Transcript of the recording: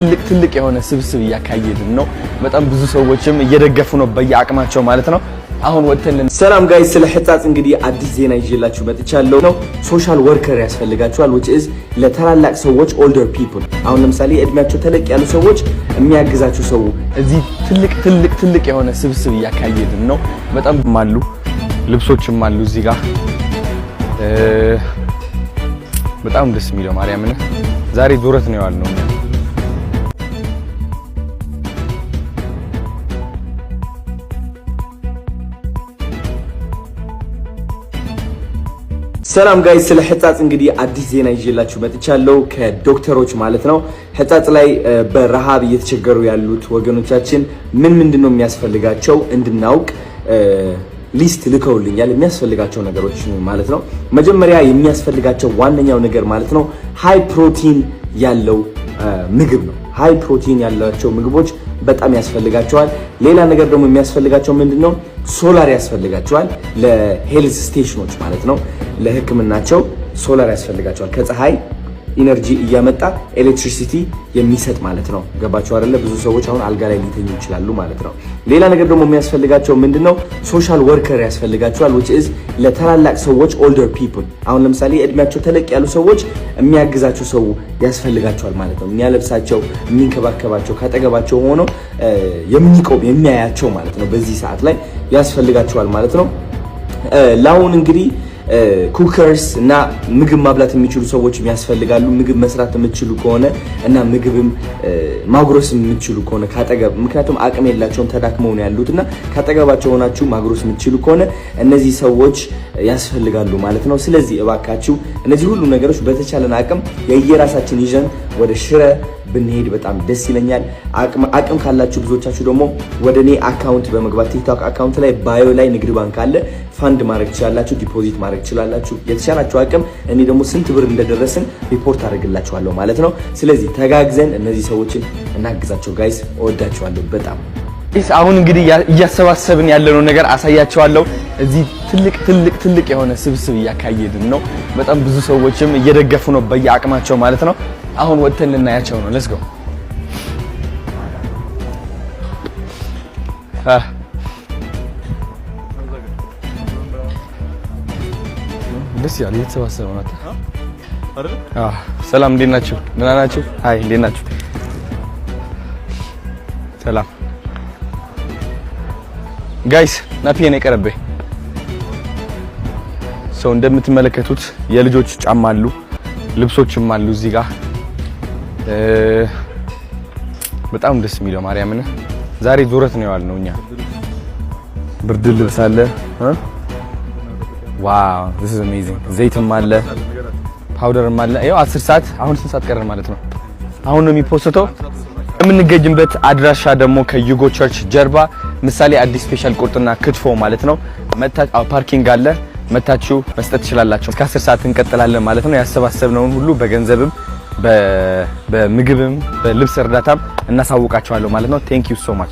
ትልቅ የሆነ ስብስብ ያካየድን ነው። በጣም ብዙ ሰዎችም እየደገፉ ነው በየአቅማቸው ማለት ነው። አሁን ወጥተን ሰላም ጋይስ፣ ስለ ህጻጽ እንግዲህ አዲስ ዜና ይዤላችሁ መጥቻለሁ ነው። ሶሻል ወርከር ያስፈልጋቸዋል which is ለታላላቅ ሰዎች older people። አሁን ለምሳሌ እድሜያቸው ተለቅ ያሉ ሰዎች የሚያግዛቸው ሰው እዚህ ትልቅ የሆነ ስብስብ ያካየድን ነው። በጣም ማሉ ልብሶችም አሉ እዚህ ጋር በጣም ደስ የሚለው ማርያምን ዛሬ ዱረት ነው ያልነው። ሰላም ጋይስ፣ ስለ ህጻጽ እንግዲህ አዲስ ዜና ይዤላችሁ መጥቻለሁ ከዶክተሮች ማለት ነው። ህጻጽ ላይ በረሃብ እየተቸገሩ ያሉት ወገኖቻችን ምንድነው የሚያስፈልጋቸው እንድናውቅ ሊስት ልከውልኛል። የሚያስፈልጋቸው ነገሮች ማለት ነው። መጀመሪያ የሚያስፈልጋቸው ዋነኛው ነገር ማለት ነው ሃይ ፕሮቲን ያለው ምግብ ነው። ሃይ ፕሮቲን ያላቸው ምግቦች በጣም ያስፈልጋቸዋል። ሌላ ነገር ደግሞ የሚያስፈልጋቸው ምንድነው ሶላር ያስፈልጋቸዋል። ለሄልዝ ስቴሽኖች ማለት ነው ለህክምናቸው ሶላር ያስፈልጋቸዋል። ከፀሐይ ኢነርጂ እያመጣ ኤሌክትሪሲቲ የሚሰጥ ማለት ነው። ገባችሁ አይደለ? ብዙ ሰዎች አሁን አልጋ ላይ ሊተኙ ይችላሉ ማለት ነው። ሌላ ነገር ደግሞ የሚያስፈልጋቸው ምንድነው ሶሻል ወርከር ያስፈልጋቸዋል which is ለታላላቅ ሰዎች older people። አሁን ለምሳሌ እድሜያቸው ተለቅ ያሉ ሰዎች የሚያግዛቸው ሰው ያስፈልጋቸዋል ማለት ነው። የሚያለብሳቸው፣ የሚንከባከባቸው፣ ካጠገባቸው ሆኖ የሚቆም የሚያያቸው ማለት ነው። በዚህ ሰዓት ላይ ያስፈልጋቸዋል ማለት ነው። ላሁን እንግዲህ ኩከርስ እና ምግብ ማብላት የሚችሉ ሰዎች ያስፈልጋሉ። ምግብ መስራት የምትችሉ ከሆነ እና ምግብም ማጉረስ የምትችሉ ከሆነ ካጠገብ፣ ምክንያቱም አቅም የላቸውም ተዳክመው ነው ያሉትና ካጠገባቸው ሆናችሁ ማጉረስ የምትችሉ ከሆነ እነዚህ ሰዎች ያስፈልጋሉ ማለት ነው። ስለዚህ እባካችሁ እነዚህ ሁሉ ነገሮች በተቻለን አቅም የየራሳችን ይዘን ወደ ሽረ ብንሄድ በጣም ደስ ይለኛል። አቅም ካላችሁ ብዙዎቻችሁ ደግሞ ወደኔ አካውንት በመግባት ቲክቶክ አካውንት ላይ ባዮ ላይ ንግድ ባንክ አለ፣ ፋንድ ማድረግ ትችላላችሁ፣ ዲፖዚት ማድረግ ትችላላችሁ። የተሻላችሁ አቅም እኔ ደግሞ ስንት ብር እንደደረስን ሪፖርት አደርግላችኋለሁ ማለት ነው። ስለዚህ ተጋግዘን እነዚህ ሰዎችን እናግዛቸው ጋይስ። እወዳችኋለሁ በጣም። አሁን እንግዲህ እያሰባሰብን ያለነው ነገር አሳያችኋለሁ። እዚህ ትልቅ የሆነ ስብስብ ያካየድን ነው። በጣም ብዙ ሰዎችም እየደገፉ ነው በየአቅማቸው ማለት ነው። አሁን ወጥተን ልናያቸው ነው። ሌትስ ጎ። ደስ ያለ እየተሰባሰበ ነው አይደል? ሰላም፣ እንዴት ናችሁ? ደህና ናችሁ? ሃይ፣ እንዴት ናችሁ? ሰላም ጋይስ፣ ናፒየን የቀረበ ሰው እንደምትመለከቱት የልጆች ጫማ አሉ፣ ልብሶችም አሉ እዚህ ጋር በጣም ደስ የሚለው ማርያምን ዛሬ ዱረት ነው ያልነው እኛ። ብርድ ልብስ አለ። ዋው this is amazing። ዘይትም አለ፣ ፓውደርም አለ። ይኸው 10 ሰዓት አሁን 2 ሰዓት ቀረን ማለት ነው። አሁን ነው የሚፖስተው። የምንገኝበት አድራሻ ደግሞ ከዩጎ ቸርች ጀርባ ምሳሌ አዲስ ስፔሻል ቁርጥና ክትፎ ማለት ነው። ፓርኪንግ አለ፣ መታችሁ መስጠት ትችላላችሁ። እስከ 10 ሰዓት እንቀጥላለን ማለት ነው። ያሰባሰብነውን ሁሉ በገንዘብም በምግብም በልብስ እርዳታም እናሳውቃቸዋለሁ ማለት ነው። ቴንክ ዩ ሶ ማች